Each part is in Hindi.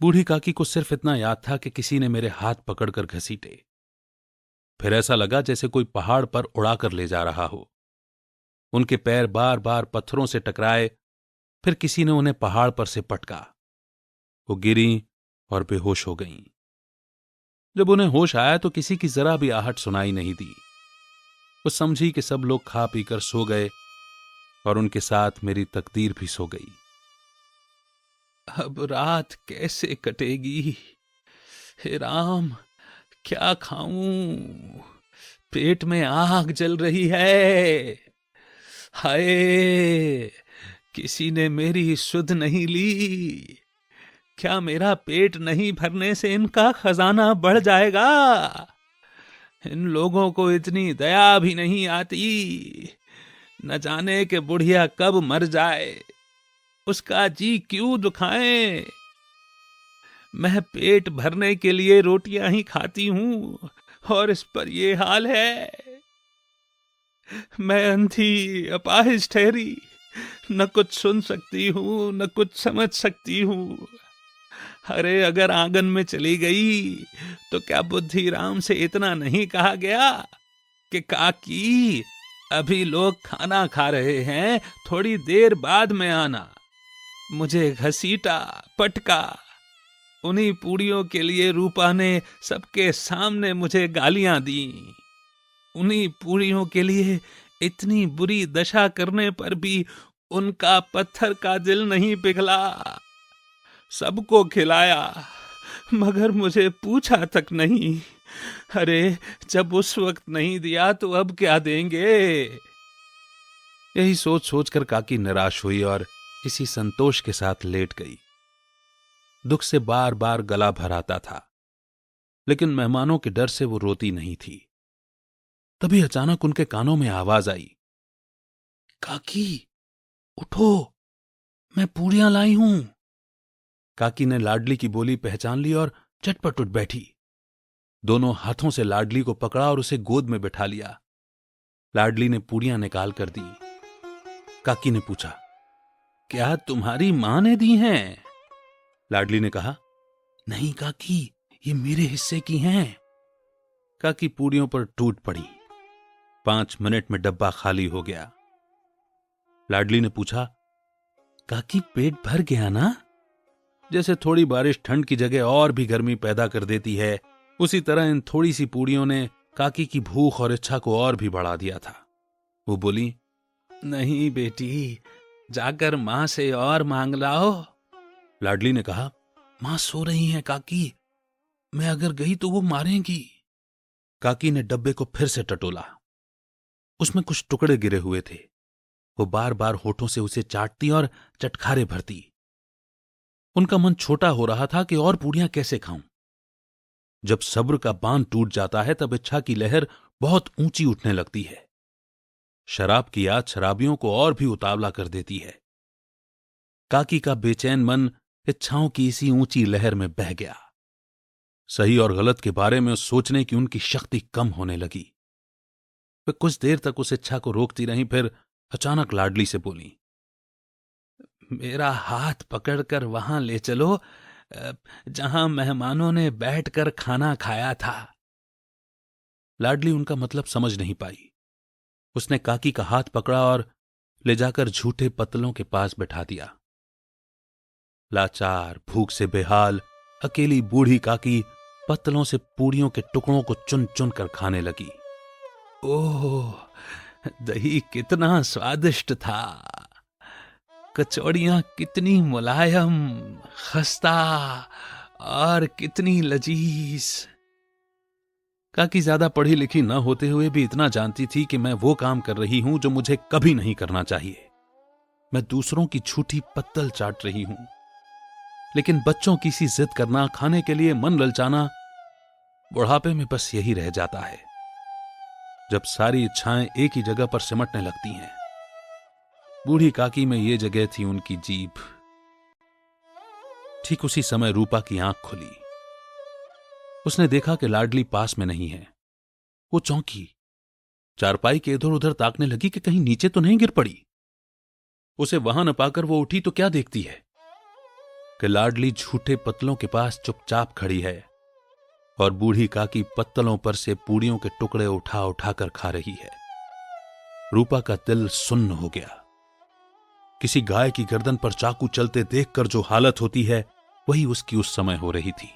बूढ़ी काकी को सिर्फ इतना याद था कि किसी ने मेरे हाथ पकड़कर घसीटे। फिर ऐसा लगा जैसे कोई पहाड़ पर उड़ाकर ले जा रहा हो। उनके पैर बार बार पत्थरों से टकराए, फिर किसी ने उन्हें पहाड़ पर से पटका। वो गिरीं और बेहोश हो गईं। जब उन्हें होश आया तो किसी की जरा भी आहट सुनाई नहीं दी। वो समझी कि सब लोग खा पीकर सो गए और उनके साथ मेरी तकदीर भी सो गई। अब रात कैसे कटेगी? हे राम, क्या खाऊं? पेट में आग जल रही है। हाय, किसी ने मेरी सुध नहीं ली। क्या मेरा पेट नहीं भरने से इनका खजाना बढ़ जाएगा? इन लोगों को इतनी दया भी नहीं आती। न जाने कि बुढ़िया कब मर जाए, उसका जी क्यों दुखाएं। मैं पेट भरने के लिए रोटियां ही खाती हूं और इस पर यह हाल है। मैं अंधी अपाहिज ठहरी, न कुछ सुन सकती हूं न कुछ समझ सकती हूं। अरे अगर आंगन में चली गई तो क्या बुद्धि राम से इतना नहीं कहा गया कि काकी, अभी लोग खाना खा रहे हैं, थोड़ी देर बाद में आना। मुझे घसीटा, पटका। उन्हीं पूड़ियों के लिए रूपा ने सबके सामने मुझे गालियां दी। उन्हीं पूड़ियों के लिए इतनी बुरी दशा करने पर भी उनका पत्थर का दिल नहीं पिघला। सबको खिलाया मगर मुझे पूछा तक नहीं। अरे जब उस वक्त नहीं दिया तो अब क्या देंगे? यही सोच सोचकर काकी निराश हुई और इसी संतोष के साथ लेट गई। दुख से बार बार गला भर आता था, लेकिन मेहमानों के डर से वो रोती नहीं थी। तभी अचानक उनके कानों में आवाज आई, काकी उठो, मैं पूरियां लाई हूं। काकी ने लाडली की बोली पहचान ली और चटपट उठ बैठी। दोनों हाथों से लाडली को पकड़ा और उसे गोद में बिठा लिया। लाडली ने पूरियां निकाल कर दी। काकी ने पूछा, क्या तुम्हारी मां ने दी हैं? लाडली ने कहा, नहीं काकी, ये मेरे हिस्से की हैं। काकी पूड़ियों पर टूट पड़ी। 5 मिनट में डब्बा खाली हो गया। लाडली ने पूछा, काकी पेट भर गया ना? जैसे थोड़ी बारिश ठंड की जगह और भी गर्मी पैदा कर देती है, उसी तरह इन थोड़ी सी पूड़ियों ने काकी की भूख और इच्छा को और भी बढ़ा दिया था। वो बोली, नहीं बेटी, जाकर मां से और मांग लाओ। लाडली ने कहा, मां सो रही हैं काकी, मैं अगर गई तो वो मारेंगी। काकी ने डब्बे को फिर से टटोला। उसमें कुछ टुकड़े गिरे हुए थे। वो बार बार होठों से उसे चाटती और चटखारे भरती। उनका मन छोटा हो रहा था कि और पूड़ियां कैसे खाऊं। जब सब्र का बांध टूट जाता है तब इच्छा की लहर बहुत ऊंची उठने लगती है। शराब की याद शराबियों को और भी उतावला कर देती है। काकी का बेचैन मन इच्छाओं की इसी ऊंची लहर में बह गया। सही और गलत के बारे में सोचने की उनकी शक्ति कम होने लगी। वे कुछ देर तक उस इच्छा को रोकती रहीं, फिर अचानक लाडली से बोली, मेरा हाथ पकड़कर वहां ले चलो जहां मेहमानों ने बैठकर खाना खाया था। लाडली उनका मतलब समझ नहीं पाई। उसने काकी का हाथ पकड़ा और ले जाकर झूठे पत्तलों के पास बैठा दिया। लाचार, भूख से बेहाल, अकेली बूढ़ी काकी पत्तलों से पूड़ियों के टुकड़ों को चुन चुन कर खाने लगी। ओह, दही कितना स्वादिष्ट था, कचौड़ियां कितनी मुलायम, खस्ता और कितनी लजीज। काकी ज्यादा पढ़ी लिखी न होते हुए भी इतना जानती थी कि मैं वो काम कर रही हूं जो मुझे कभी नहीं करना चाहिए। मैं दूसरों की झूठी पत्तल चाट रही हूं। लेकिन बच्चों की सी जिद करना, खाने के लिए मन ललचाना, बुढ़ापे में बस यही रह जाता है, जब सारी इच्छाएं एक ही जगह पर सिमटने लगती हैं। बूढ़ी काकी में ये जगह थी उनकी जीभ। ठीक उसी समय रूपा की आंख खुली। उसने देखा कि लाडली पास में नहीं है। वो चौंकी, चारपाई के इधर उधर ताकने लगी कि कहीं नीचे तो नहीं गिर पड़ी। उसे वहां न पाकर वो उठी तो क्या देखती है, कि लाडली झूठे पत्तलों के पास चुपचाप खड़ी है और बूढ़ी काकी पत्तलों पर से पूड़ियों के टुकड़े उठा उठाकर खा रही है। रूपा का दिल सुन्न हो गया। किसी गाय की गर्दन पर चाकू चलते देखकर जो हालत होती है वही उसकी उस समय हो रही थी।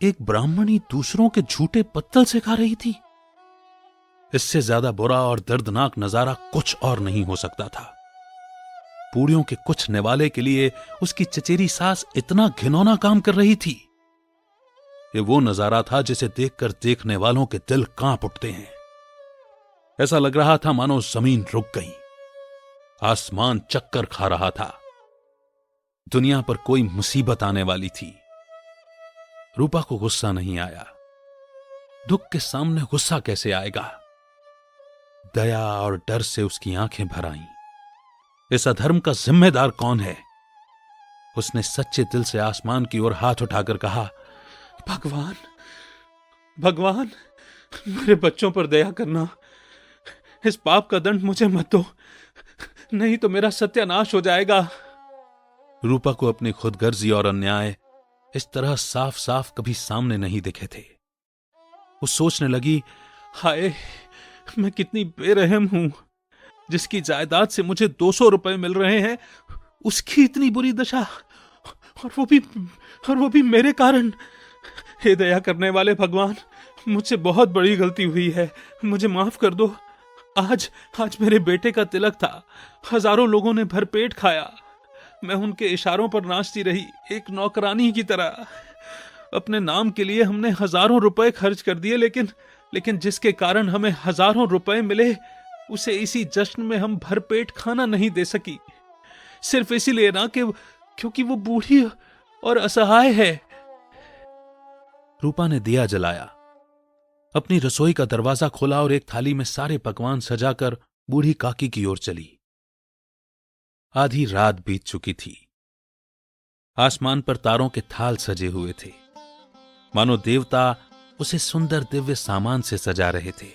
एक ब्राह्मणी दूसरों के झूठे पत्तल से खा रही थी। इससे ज्यादा बुरा और दर्दनाक नजारा कुछ और नहीं हो सकता था। पूड़ियों के कुछ निवाले के लिए उसकी चचेरी सास इतना घिनौना काम कर रही थी। ये वो नजारा था जिसे देखकर देखने वालों के दिल कांप उठते हैं। ऐसा लग रहा था मानो जमीन रुक गई, आसमान चक्कर खा रहा था, दुनिया पर कोई मुसीबत आने वाली थी। रूपा को गुस्सा नहीं आया। दुख के सामने गुस्सा कैसे आएगा? दया और डर से उसकी आंखें भर आईं। इस अधर्म का जिम्मेदार कौन है? उसने सच्चे दिल से आसमान की ओर हाथ उठाकर कहा, भगवान, भगवान, मेरे बच्चों पर दया करना। इस पाप का दंड मुझे मत दो, नहीं तो मेरा सत्यानाश हो जाएगा। रूपा को अपनी खुदगर्जी और अन्याय इस तरह साफ साफ कभी सामने नहीं दिखे थे। वो सोचने लगी, हाय, मैं कितनी बेरहम हूं। जिसकी जायदाद से मुझे 200 रुपए मिल रहे हैं उसकी इतनी बुरी दशा, और वो भी मेरे कारण। हे दया करने वाले भगवान, मुझसे बहुत बड़ी गलती हुई है, मुझे माफ कर दो। आज मेरे बेटे का तिलक था। हजारों लोगों ने भरपेट खाया। मैं उनके इशारों पर नाचती रही, एक नौकरानी की तरह। अपने नाम के लिए हमने हजारों रुपए खर्च कर दिए, लेकिन जिसके कारण हमें हजारों रुपए मिले उसे इसी जश्न में हम भरपेट खाना नहीं दे सकी। सिर्फ इसीलिए ना कि क्योंकि वो बूढ़ी और असहाय है। रूपा ने दिया जलाया, अपनी रसोई का दरवाजा खोला और एक थाली में सारे पकवान सजाकर बूढ़ी काकी की ओर चली। आधी रात बीत चुकी थी। आसमान पर तारों के थाल सजे हुए थे, मानो देवता उसे सुंदर दिव्य सामान से सजा रहे थे।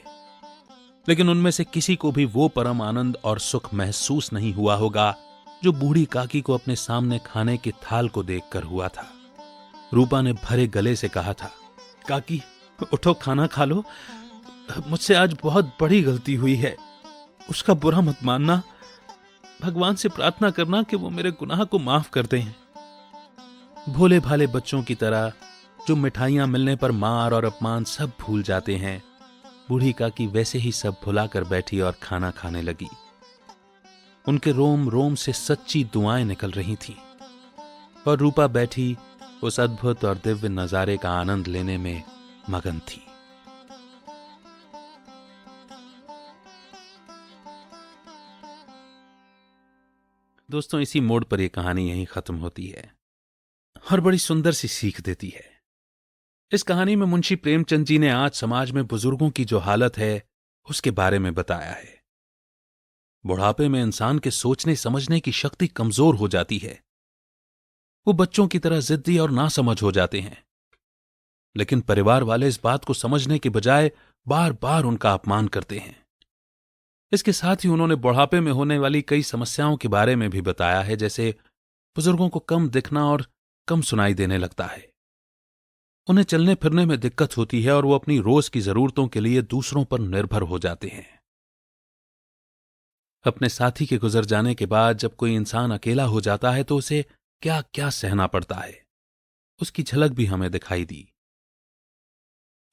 लेकिन उनमें से किसी को भी वो परम आनंद और सुख महसूस नहीं हुआ होगा जो बूढ़ी काकी को अपने सामने खाने के थाल को देखकर हुआ था। रूपा ने भरे गले से कहा था, काकी, उठो, खाना खा लो। मुझसे आज बहुत बड़ी गलती हुई है, उसका बुरा मत मानना। भगवान से प्रार्थना करना कि वो मेरे गुनाह को माफ कर दें। भोले भाले बच्चों की तरह जो मिठाइयां मिलने पर मार और अपमान सब भूल जाते हैं, बूढ़ी काकी वैसे ही सब भुलाकर बैठी और खाना खाने लगी। उनके रोम रोम से सच्ची दुआएं निकल रही थीं और रूपा बैठी उस अद्भुत और दिव्य नजारे का आनंद लेने में मगन थी। दोस्तों, इसी मोड़ पर यह कहानी यहीं खत्म होती है और बड़ी सुंदर सी सीख देती है। इस कहानी में मुंशी प्रेमचंद जी ने आज समाज में बुजुर्गों की जो हालत है उसके बारे में बताया है। बुढ़ापे में इंसान के सोचने समझने की शक्ति कमजोर हो जाती है। वो बच्चों की तरह जिद्दी और नासमझ हो जाते हैं। लेकिन परिवार वाले इस बात को समझने के बजाय बार बार उनका अपमान करते हैं। इसके साथ ही उन्होंने बुढ़ापे में होने वाली कई समस्याओं के बारे में भी बताया है, जैसे बुजुर्गों को कम दिखना और कम सुनाई देने लगता है, उन्हें चलने फिरने में दिक्कत होती है और वो अपनी रोज की जरूरतों के लिए दूसरों पर निर्भर हो जाते हैं। अपने साथी के गुजर जाने के बाद जब कोई इंसान अकेला हो जाता है तो उसे क्या क्या सहना पड़ता है, उसकी झलक भी हमें दिखाई दी।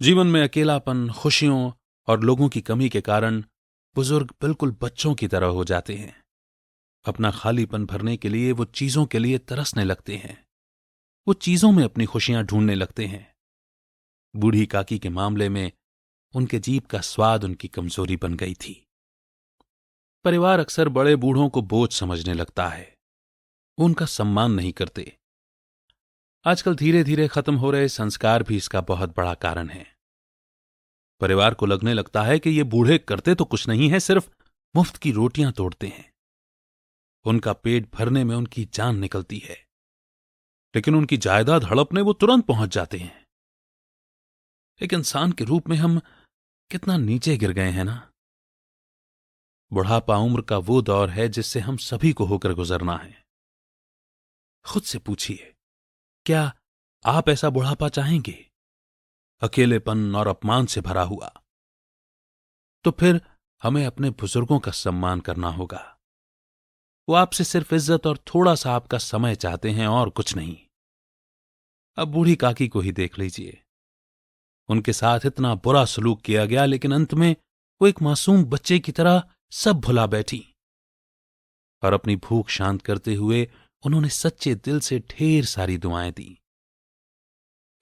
जीवन में अकेलापन, खुशियों और लोगों की कमी के कारण बुजुर्ग बिल्कुल बच्चों की तरह हो जाते हैं। अपना खालीपन भरने के लिए वो चीजों के लिए तरसने लगते हैं, वो चीजों में अपनी खुशियां ढूंढने लगते हैं। बूढ़ी काकी के मामले में उनके जीभ का स्वाद उनकी कमजोरी बन गई थी। परिवार अक्सर बड़े बूढ़ों को बोझ समझने लगता है, वो उनका सम्मान नहीं करते। आजकल धीरे धीरे खत्म हो रहे संस्कार भी इसका बहुत बड़ा कारण है। परिवार को लगने लगता है कि ये बूढ़े करते तो कुछ नहीं है, सिर्फ मुफ्त की रोटियां तोड़ते हैं। उनका पेट भरने में उनकी जान निकलती है, लेकिन उनकी जायदाद हड़पने वो तुरंत पहुंच जाते हैं। एक इंसान के रूप में हम कितना नीचे गिर गए हैं ना। बुढ़ापा उम्र का वो दौर है जिससे हम सभी को होकर गुजरना है। खुद से पूछिए, क्या आप ऐसा बुढ़ापा चाहेंगे? अकेलेपन और अपमान से भरा हुआ। तो फिर हमें अपने बुजुर्गों का सम्मान करना होगा। वो आपसे सिर्फ इज्जत और थोड़ा सा आपका समय चाहते हैं और कुछ नहीं। अब बूढ़ी काकी को ही देख लीजिए। उनके साथ इतना बुरा सलूक किया गया, लेकिन अंत में वो एक मासूम बच्चे की तरह सब भुला बैठी और अपनी भूख शांत करते हुए उन्होंने सच्चे दिल से ढेर सारी दुआएं दी।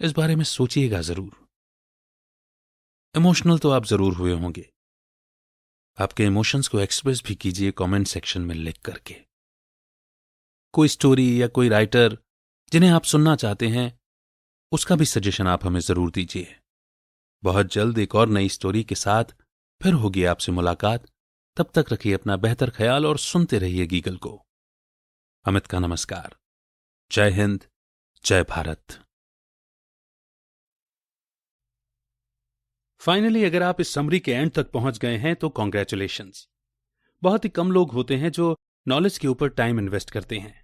इस बारे में सोचिएगा जरूर। इमोशनल तो आप जरूर हुए होंगे। आपके इमोशंस को एक्सप्रेस भी कीजिए कमेंट सेक्शन में लिख करके। कोई स्टोरी या कोई राइटर जिन्हें आप सुनना चाहते हैं, उसका भी सजेशन आप हमें जरूर दीजिए। बहुत जल्द एक और नई स्टोरी के साथ फिर होगी आपसे मुलाकात। तब तक रखिए अपना बेहतर ख्याल और सुनते रहिए गीगल को। अमित का नमस्कार। जय हिंद, जय भारत। फाइनली अगर आप इस समरी के एंड तक पहुंच गए हैं तो कॉन्ग्रेचुलेशंस। बहुत ही कम लोग होते हैं जो नॉलेज के ऊपर टाइम इन्वेस्ट करते हैं।